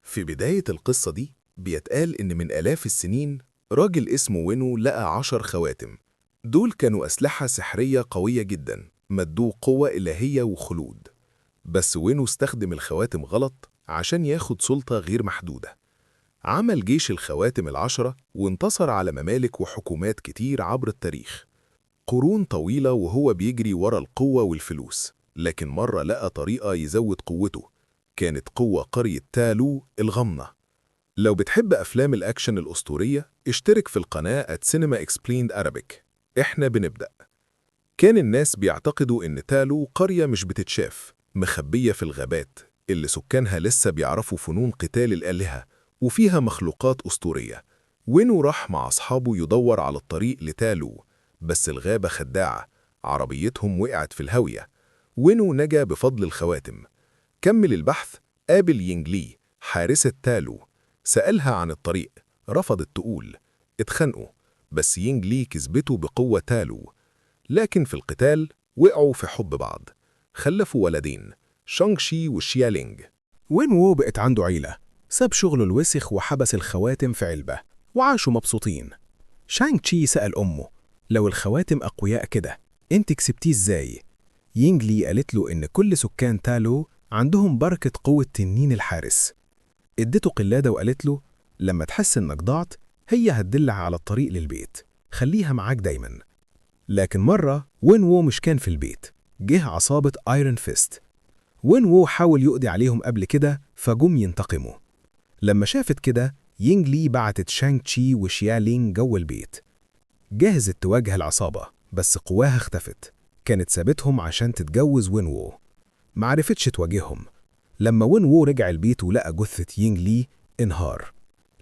في بداية القصة دي بيتقال إن من آلاف السنين راجل اسمه وينو لقى 10 خواتم. دول كانوا أسلحة سحرية قوية جدا مدوه قوة إلهية وخلود. بس وينو استخدم الخواتم غلط عشان ياخد سلطة غير محدودة. عمل جيش الخواتم ال10 وانتصر على ممالك وحكومات كتير عبر التاريخ. قرون طويلة وهو بيجري ورا القوة والفلوس، لكن مرة لقى طريقة يزود قوته. كانت قوة قرية تالو الغمنة. لو بتحب أفلام الأكشن الأسطورية اشترك في القناة @Cinema Explained Arabic. إحنا بنبدأ. كان الناس بيعتقدوا إن تالو قرية مش بتتشاف، مخبية في الغابات اللي سكانها لسه بيعرفوا فنون قتال الآلهة، وفيها مخلوقات أسطورية. وينو راح مع أصحابه يدور على الطريق لتالو، بس الغابة خداعة، عربيتهم وقعت في الهاوية. وينو نجا بفضل الخواتم. كمل البحث، قابل يينغلي حارسة تالو، سألها عن الطريق، رفضت تقول. اتخانقوا، بس يينغلي كسبته بقوة تالو. لكن في القتال وقعوا في حب بعض، خلفوا ولدين، شانغ شي وشيالينج. وين وو بقت عنده عيلة، ساب شغله الوسخ وحبس الخواتم في علبة وعاشوا مبسوطين. شانغ تشي سأل أمه: لو الخواتم أقوياء كده انت كسبتيه ازاي؟ يينغلي قالت له إن كل سكان تالو عندهم بركة قوة تنين الحارس. ادته قلادة وقالت له: لما تحس إنك ضعت هي هتدلع على الطريق للبيت، خليها معاك دايما. لكن مرة وين وو مش كان في البيت، جه عصابة ايرون فيست. وين وو حاول يقضي عليهم قبل كده فجم ينتقموا. لما شافت كده يينغلي بعتت شانغ تشي وشيالينج جوه البيت. جهزت تواجه العصابة بس قواها اختفت، كانت سابتهم عشان تتجوز وين وو. معرفتش تواجههم. لما وين وو رجع البيت ولقى جثة يينغلي انهار.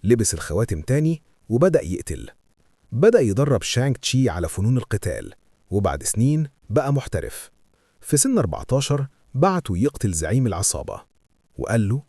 لبس الخواتم تاني وبدأ يقتل. بدأ يدرب شانغ تشي على فنون القتال، وبعد سنين بقى محترف. في سن 14 بعته يقتل زعيم العصابة وقال له: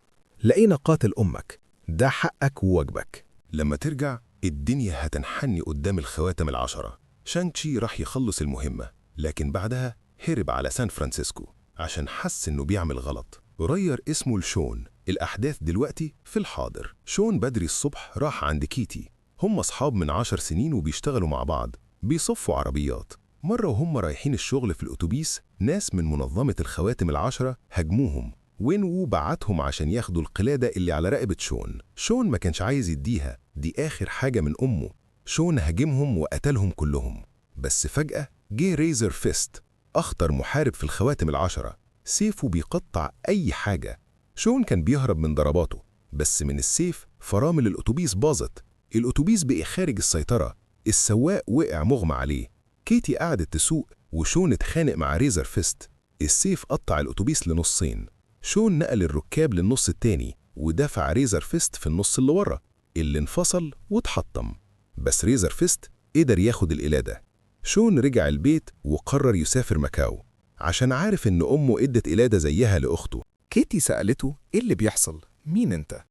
لقينا قاتل أمك، ده حقك وواجبك. لما ترجع الدنيا هتنحني قدام الخواتم ال10. شانغ تشي راح يخلص المهمة، لكن بعدها هرب على سان فرانسيسكو عشان حس إنه بيعمل غلط، وغير اسمه لشون. الأحداث دلوقتي في الحاضر. شون بدري الصبح راح عند كيتي، هم أصحاب من 10 سنين وبيشتغلوا مع بعض، بيصفوا عربيات. مرة وهم رايحين الشغل في الأتوبيس ناس من منظمة الخواتم ال10 هجموهم. وين وو بعتهم عشان ياخدوا القلادة اللي على رقبة شون. شون ما كانش عايز يديها، دي آخر حاجة من أمه. شون هاجمهم وقتلهم كلهم. بس فجأة جه ريزر فيست، أخطر محارب في الخواتم ال10، سيفه بيقطع أي حاجة. شون كان بيهرب من ضرباته، بس من السيف فرامل الأتوبيس باظت. الأتوبيس بقى خارج السيطرة، السواق وقع مغمى عليه. كيتي قعدت تسوق وشون اتخانق مع ريزر فيست. السيف قطع الأتوبيس لنصين. شون نقل الركاب للنص التاني ودفع ريزر فيست في النص اللي ورا، اللي انفصل واتحطم. بس ريزر فيست قدر ياخد القلادة. شون رجع البيت وقرر يسافر ماكاو عشان عارف إن أمه ادت قلادة زيها لأخته. كيتي سألته إيه اللي بيحصل؟ مين أنت؟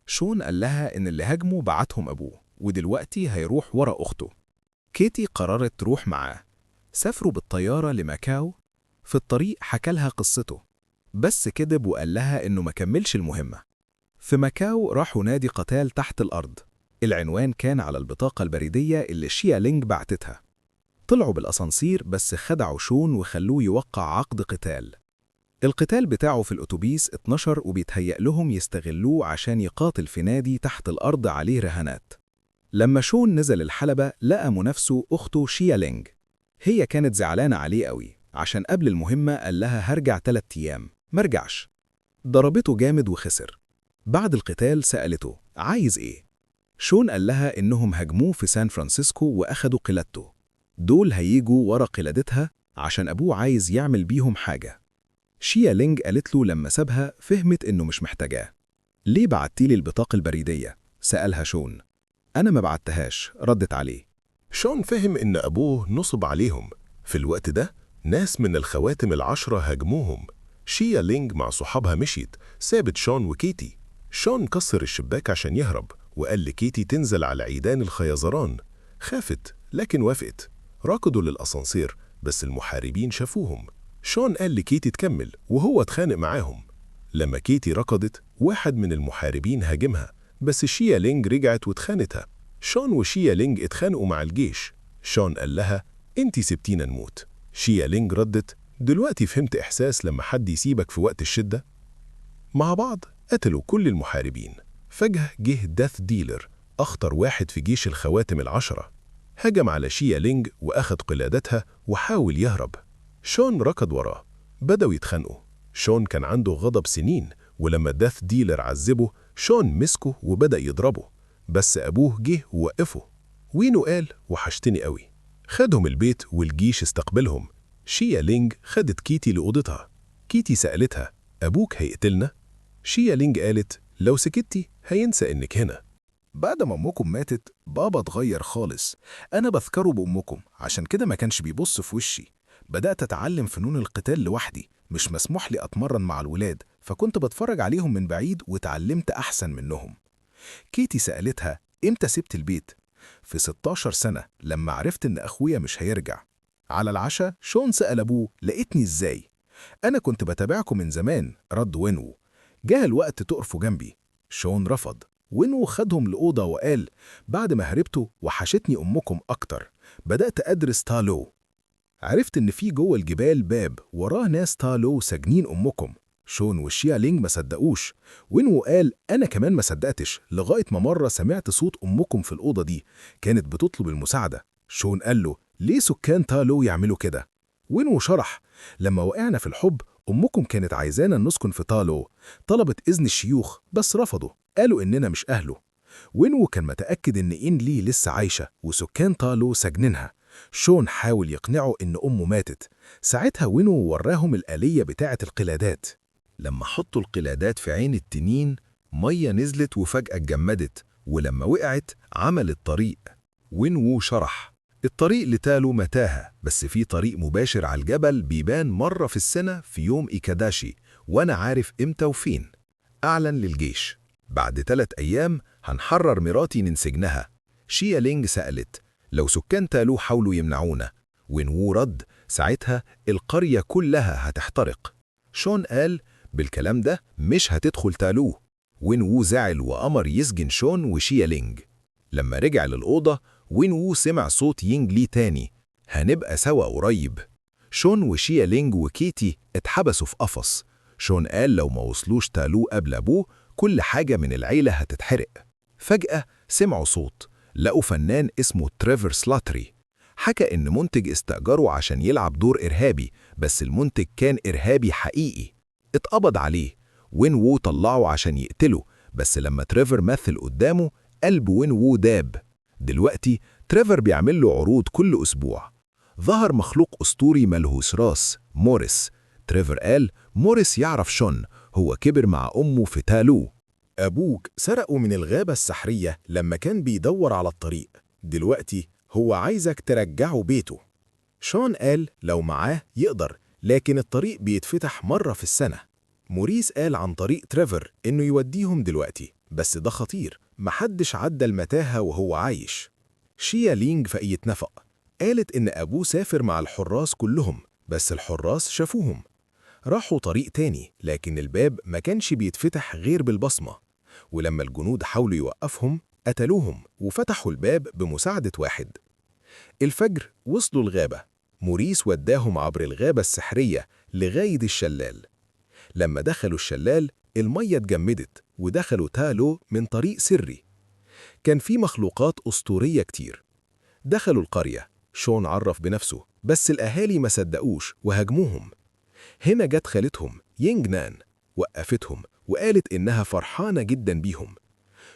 شون قال لها إن اللي هاجموا بعتهم أبوه، ودلوقتي هيروح ورا أخته. كيتي قررت تروح معاه. سافروا بالطيارة لماكاو. في الطريق حكالها قصته، بس كذب وقال لها إنه ما كملش المهمة. في ماكاو راحوا نادي قتال تحت الأرض. العنوان كان على البطاقة البريدية اللي شيالينج بعتتها. طلعوا بالأسانسير بس خدعوا شون وخلوه يوقع عقد قتال. القتال بتاعه في الأتوبيس اتنشر وبيتهيأ لهم يستغلوه عشان يقاتل في نادي تحت الأرض عليه رهانات. لما شون نزل الحلبة لقى منافسه أخته شيالينج. هي كانت زعلانة عليه قوي عشان قبل المهمة قال لها هرجع 3 أيام، مرجعش. ضربته جامد وخسر. بعد القتال سألته عايز إيه؟ شون قال لها إنهم هجموه في سان فرانسيسكو وأخدوا قلادته. دول هيجوا ورا قلادتها عشان أبوه عايز يعمل بيهم حاجة. شيالينج قالت له لما سابها فهمت إنه مش محتاجاه. ليه بعتيلي البطاقة البريدية؟ سألها شون. أنا ما بعتهاش، ردت عليه. شون فهم إن أبوه نصب عليهم. في الوقت ده ناس من الخواتم ال10 هاجموهم. شيالينج مع صحابها مشيت، سابت شون وكيتي. شون كسر الشباك عشان يهرب وقال لكيتي تنزل على عيدان الخيزران. خافت لكن وافقت. ركضوا للأسانسير بس المحاربين شافوهم. شون قال لكيتي تكمل وهو اتخانق معاهم. لما كيتي ركضت، واحد من المحاربين هاجمها، بس شيا لينج رجعت واتخانتها. شون وشيا لينج اتخانقوا مع الجيش. شون قال لها: انتي سبتينا نموت. شيا لينج ردت: دلوقتي فهمت إحساس لما حد يسيبك في وقت الشدة؟ مع بعض قتلوا كل المحاربين. فجأة جه داث ديلر، أخطر واحد في جيش الخواتم العشرة. هجم على شيا لينج وأخذ قلادتها وحاول يهرب. شون ركض وراه. بدأوا يتخانقوا. شون كان عنده غضب سنين، ولما داث ديلر عذبه، شون مسكه وبدأ يضربه، بس أبوه جه ووقفه. وينو قال: وحشتني قوي. خدهم البيت والجيش استقبلهم. شيا لينج خدت كيتي لأوضتها. كيتي سألتها: أبوك هيقتلنا؟ شيا لينج قالت: لو سكتي هينسى إنك هنا. بعد ما أمكم ماتت بابا اتغير خالص. أنا بذكره بأمكم، عشان كده ما كانش بيبص في وشي. بدأت أتعلم فنون القتال لوحدي، مش مسموح لي أتمرن مع الولاد، فكنت بتفرج عليهم من بعيد وتعلمت أحسن منهم. كيتي سألتها: إمتى سبت البيت؟ في 16 سنة، لما عرفت إن أخويا مش هيرجع. على العشاء شون سأل أبوه: لقيتني إزاي؟ أنا كنت بتابعكم من زمان، رد وينو. جه الوقت تقفوا جنبي. شون رفض. وينو خدهم لأوضة وقال: بعد ما هربتوا وحشتني أمكم أكتر، بدأت أدرس تالو. عرفت إن في جوه الجبال باب وراه ناس تالو ساجنين أمكم. شون وشيا لينج ما صدقوش. وينو قال: أنا كمان ما صدقتش، لغاية ما مرة سمعت صوت أمكم في الأوضة دي، كانت بتطلب المساعدة. شون قال له: ليه سكان تالو يعملوا كده؟ وينو شرح: لما وقعنا في الحب، أمكم كانت عايزانا نسكن في تالو، طلبت إذن الشيوخ بس رفضوا، قالوا إننا مش أهله. وينو كان متأكد إن إن لي لسه عايشة وسكان تالو سجنينها. شون حاول يقنعه إن أمه ماتت. ساعتها وينو وراهم الآلية بتاعة القلادات. لما حطوا القلادات في عين التنين، مية نزلت وفجأة اتجمدت، ولما وقعت عملت طريق. وينو شرح: الطريق لتالو متاهة، بس في طريق مباشر على الجبل بيبان مرة في السنة في يوم إيكاداشي، وأنا عارف إمتى وفين. أعلن للجيش: بعد 3 أيام هنحرر مراتي من سجنها. شيا لينج سألت: لو سكان تالو حاولوا يمنعونا؟ وينو رد: ساعتها القرية كلها هتحترق. شون قال: بالكلام ده مش هتدخل تالو. وينو زعل وأمر يسجن شون وشيا لينج. لما رجع للأوضة، وينو سمع صوت يينج لي تاني: هنبقى سوا قريب. شون وشيا لينج وكيتي اتحبسوا في قفص. شون قال لو ما وصلوش تالو قبل أبوه، كل حاجة من العيلة هتتحرق. فجأة سمعوا صوت، لقوا فنان اسمه تريفر سلاتري. حكى إن منتج استأجره عشان يلعب دور إرهابي، بس المنتج كان إرهابي حقيقي. اتقبض عليه. وينو طلعه عشان يقتله، بس لما تريفر مثل قدامه، قلب وينو داب. دلوقتي تريفر بيعمل له عروض كل أسبوع. ظهر مخلوق أسطوري ملهوس راس، موريس. تريفر قال: موريس يعرف شون، هو كبر مع أمه في تالو. أبوك سرقه من الغابة السحرية لما كان بيدور على الطريق، دلوقتي هو عايزك ترجعه بيته. شون قال لو معاه يقدر، لكن الطريق بيتفتح مرة في السنة. موريس قال عن طريق تريفر إنه يوديهم دلوقتي، بس ده خطير، محدش عدى المتاهة وهو عايش. شيا لينج فقيت نفق، قالت إن أبوه سافر مع الحراس كلهم، بس الحراس شافوهم. راحوا طريق تاني، لكن الباب ما كانش بيتفتح غير بالبصمة. ولما الجنود حاولوا يوقفهم، قتلوهم وفتحوا الباب بمساعدة واحد. الفجر وصلوا الغابة. موريس وداهم عبر الغابة السحرية لغاية الشلال. لما دخلوا الشلال، المية اتجمدت ودخلوا تالو من طريق سري. كان في مخلوقات أسطورية كتير. دخلوا القرية. شون عرف بنفسه، بس الأهالي ما صدقوش وهاجموهم. هنا جت خالتهم يينج نان، وقفتهم وقالت إنها فرحانة جدا بيهم.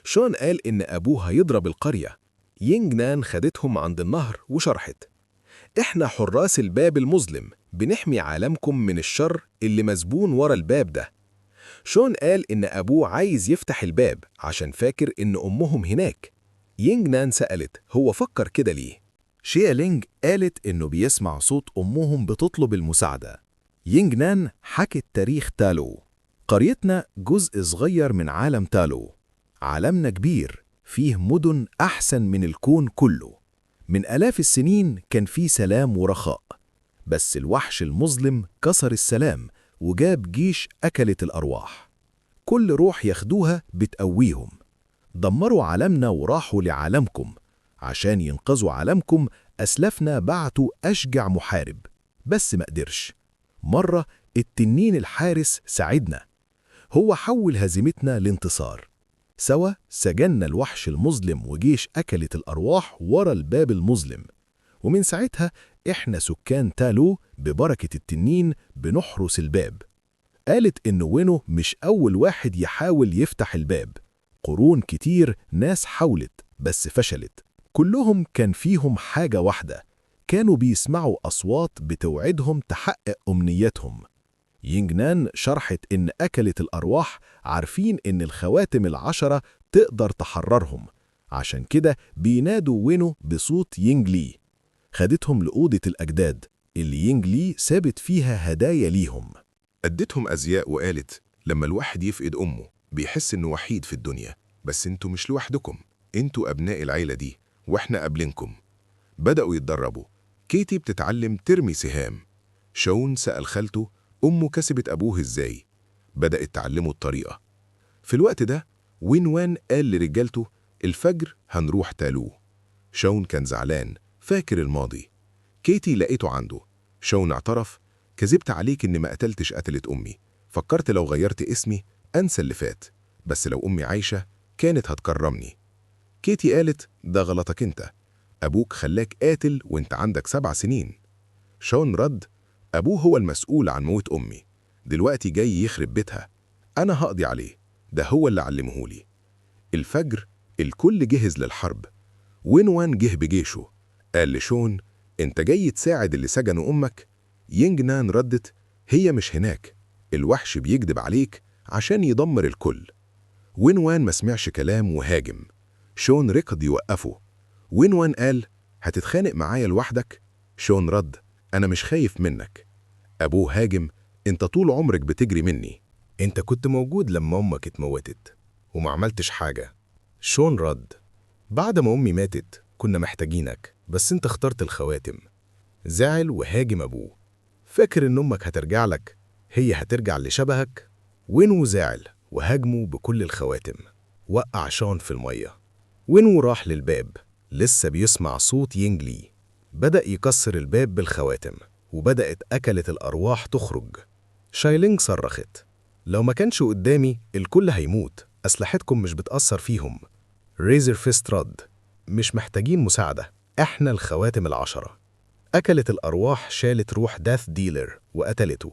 شون قال إن أبوه هيضرب القرية. يينج نان خدتهم عند النهر وشرحت: إحنا حراس الباب المظلم، بنحمي عالمكم من الشر اللي مسبون ورا الباب ده. شون قال إن أبوه عايز يفتح الباب عشان فاكر إن أمهم هناك. يينج نان سألت هو فكر كده ليه؟ شيا لينج قالت إنه بيسمع صوت أمهم بتطلب المساعدة. يينج نان حكت تاريخ تالو. قريتنا جزء صغير من عالم تالو. عالمنا كبير، فيه مدن أحسن من الكون كله. من آلاف السنين كان فيه سلام ورخاء، بس الوحش المظلم كسر السلام وجاب جيش أكلت الأرواح. كل روح ياخدوها بتقويهم. دمروا عالمنا وراحوا لعالمكم. عشان ينقذوا عالمكم أسلافنا بعتوا أشجع محارب، بس ما قدرش. مرة التنين الحارس ساعدنا، هو حول هزيمتنا لانتصار. سوا سجننا الوحش المظلم وجيش أكلت الأرواح ورا الباب المظلم. ومن ساعتها إحنا سكان تالو ببركة التنين بنحرس الباب. قالت إن وينو مش أول واحد يحاول يفتح الباب. قرون كتير ناس حاولت بس فشلت. كلهم كان فيهم حاجة واحدة، كانوا بيسمعوا أصوات بتوعدهم تحقق أمنياتهم. ينجنان شرحت إن أكلت الأرواح عارفين إن الخواتم ال10 تقدر تحررهم، عشان كده بينادوا وينو بصوت ينجلي. خدتهم لأوضة الأجداد اللي ينجلي سابت فيها هدايا ليهم. أدتهم أزياء وقالت لما الواحد يفقد أمه بيحس إنه وحيد في الدنيا، بس انتوا مش لوحدكم، انتوا أبناء العيلة دي وإحنا قبلنكم. بدأوا يتدربوا. كيتي بتتعلم ترمي سهام. شون سأل خالته أمه كسبت أبوه إزاي. بدأت تعلمه الطريقة. في الوقت ده وين قال لرجالته الفجر هنروح تالو. شون كان زعلان فاكر الماضي. كيتي لقيته عنده. شون اعترف كذبت عليك إني ما قتلت أمي، فكرت لو غيرت اسمي أنسى اللي فات، بس لو أمي عايشة كانت هتكرمني. كيتي قالت ده غلطك انت، أبوك خلاك قاتل وانت عندك 7 سنين. شون رد أبوه هو المسؤول عن موت أمي، دلوقتي جاي يخرب بيتها، أنا هقضي عليه، ده هو اللي علمهولي. الفجر الكل جهز للحرب. وين جه بجيشه. قال لشون انت جاي تساعد اللي سجنوا أمك؟ ينجنان ردت هي مش هناك، الوحش بيكذب عليك عشان يدمر الكل. وين ما سمعش كلام وهاجم. شون ركض يوقفه. وين قال هتتخانق معايا لوحدك؟ شون رد أنا مش خايف منك. أبوه هاجم انت طول عمرك بتجري مني. انت كنت موجود لما أمك اتموتت وما عملتش حاجة. شون رد بعد ما أمي ماتت كنا محتاجينك، بس انت اخترت الخواتم. زعل وهاجم أبوه، فاكر ان أمك هترجع لك، هي هترجع لشبهك. وينو زعل وهاجمه بكل الخواتم، وقع شون في المية. وينو راح للباب، لسه بيسمع صوت ينجلي. بدأ يكسر الباب بالخواتم، وبدأت أكلت الأرواح تخرج. شايلينج صرخت لو ما كانش قدامي الكل هيموت، أسلحتكم مش بتأثر فيهم. ريزر فيست رد مش محتاجين مساعدة، احنا الخواتم ال10. أكلت الأرواح شالت روح داث ديلر وقتلته.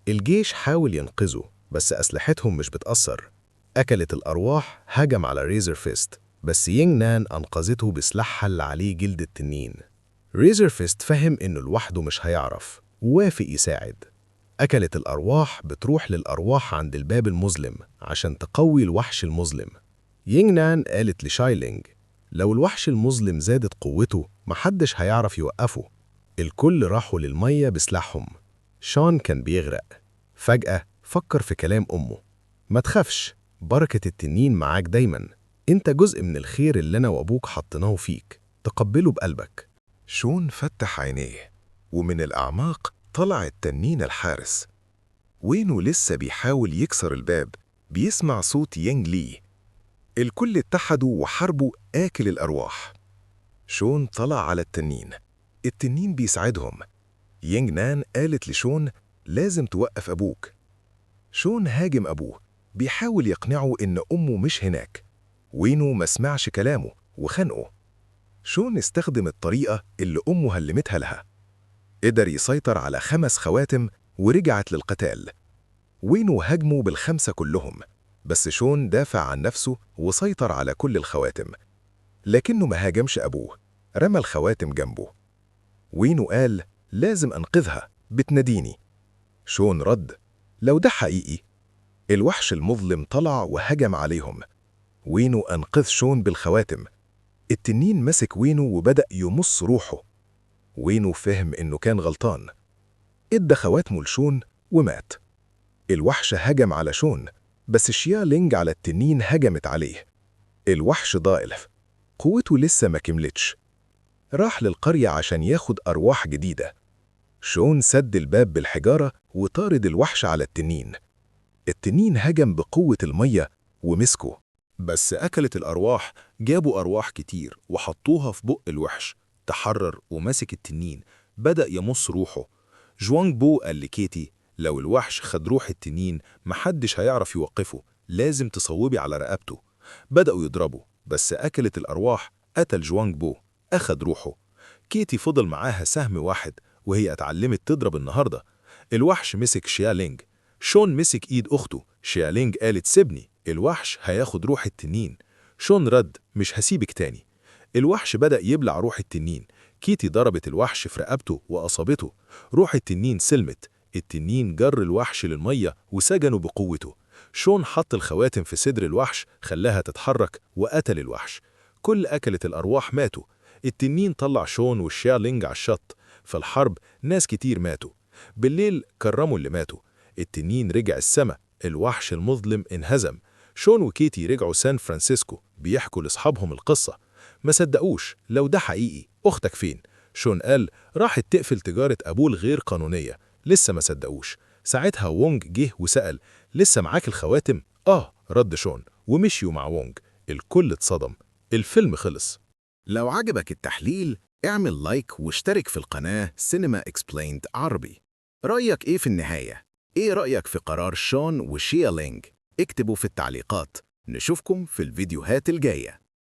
الجيش حاول ينقذه بس أسلحتهم مش بتأثر. أكلت الأرواح هجم على ريزر فيست، بس يينج نان أنقذته بسلاحها اللي عليه جلد التنين. ريزر فيست فهم إنه لوحده مش هيعرف ووافق يساعد. أكلت الأرواح بتروح للأرواح عند الباب المظلم عشان تقوي الوحش المظلم. يينج نان قالت لشايلينج لو الوحش المظلم زادت قوته محدش هيعرف يوقفه. الكل راحوا للمية بسلاحهم. شون كان بيغرق. فجأة فكر في كلام أمه ما تخافش، بركة التنين معاك دايما، انت جزء من الخير اللي أنا وأبوك حطيناه فيك، تقبله بقلبك. شون فتح عينيه ومن الأعماق طلع التنين الحارس. وينو لسه بيحاول يكسر الباب بيسمع صوت يانج لي. الكل اتحدوا وحاربوا آكل الأرواح. شون طلع على التنين بيساعدهم. يانج نان قالت لشون لازم توقف أبوك. شون هاجم أبوه بيحاول يقنعه إن أمه مش هناك. وينو ما سمعش كلامه وخنقه. شون استخدم الطريقة اللي أمه هلمتها لها. قدر يسيطر على 5 خواتم ورجعت للقتال. وينو هاجموا بال5 كلهم، بس شون دافع عن نفسه وسيطر على كل الخواتم. لكنه ما هاجمش أبوه، رمى الخواتم جنبه. وينو قال لازم أنقذها، بتناديني. شون رد لو ده حقيقي. الوحش المظلم طلع وهجم عليهم. وينو أنقذ شون بالخواتم. التنين مسك وينو وبدأ يمص روحه. وينو فهم إنه كان غلطان، ادى خواتمه لشون ومات. الوحش هجم على شون، بس شيالينج على التنين هجمت عليه. الوحش ضائف، قوته لسه ما كملتش. راح للقرية عشان ياخد أرواح جديدة. شون سد الباب بالحجارة وطارد الوحش على التنين. التنين هجم بقوة المية ومسكه، بس أكلت الأرواح جابوا أرواح كتير وحطوها في بق الوحش، تحرر ومسك التنين، بدأ يمص روحه. جوانج بو قال لكيتي لو الوحش خد روح التنين محدش هيعرف يوقفه، لازم تصوبي على رقبته. بدأوا يضربوا، بس أكلت الأرواح قتل جوانج بو، أخد روحه. كيتي فضل معاها سهم واحد وهي اتعلمت تضرب النهاردة. الوحش مسك شيالينج، شون مسك إيد أخته. شيالينج قالت سيبني، الوحش هياخد روح التنين. شون رد مش هسيبك تاني. الوحش بدأ يبلع روح التنين. كيتي ضربت الوحش في رقبته وأصابته. روح التنين سلمت. التنين جر الوحش للمية وسجنه بقوته. شون حط الخواتم في صدر الوحش خلاها تتحرك وقتل الوحش. كل أكلت الأرواح ماتوا. التنين طلع شون والشيالينج على الشط. في الحرب ناس كتير ماتوا. بالليل كرموا اللي ماتوا. التنين رجع السما. الوحش المظلم انهزم. شون وكيتي رجعوا سان فرانسيسكو بيحكوا لأصحابهم القصة. ما صدقوش لو ده حقيقي. أختك فين؟ شون قال راحت تقفل تجارة أبوه الغير قانونية. لسه ما صدقوش. ساعتها وونج جه وسأل لسه معاك الخواتم؟ رد شون ومشيوا مع وونج. الكل اتصدم. الفيلم خلص. لو عجبك التحليل اعمل لايك واشترك في القناة سينما اكسبليند عربي. رأيك ايه في النهاية؟ ايه رأيك في قرار شون وشيالينج؟ اكتبوا في التعليقات. نشوفكم في الفيديوهات الجاية.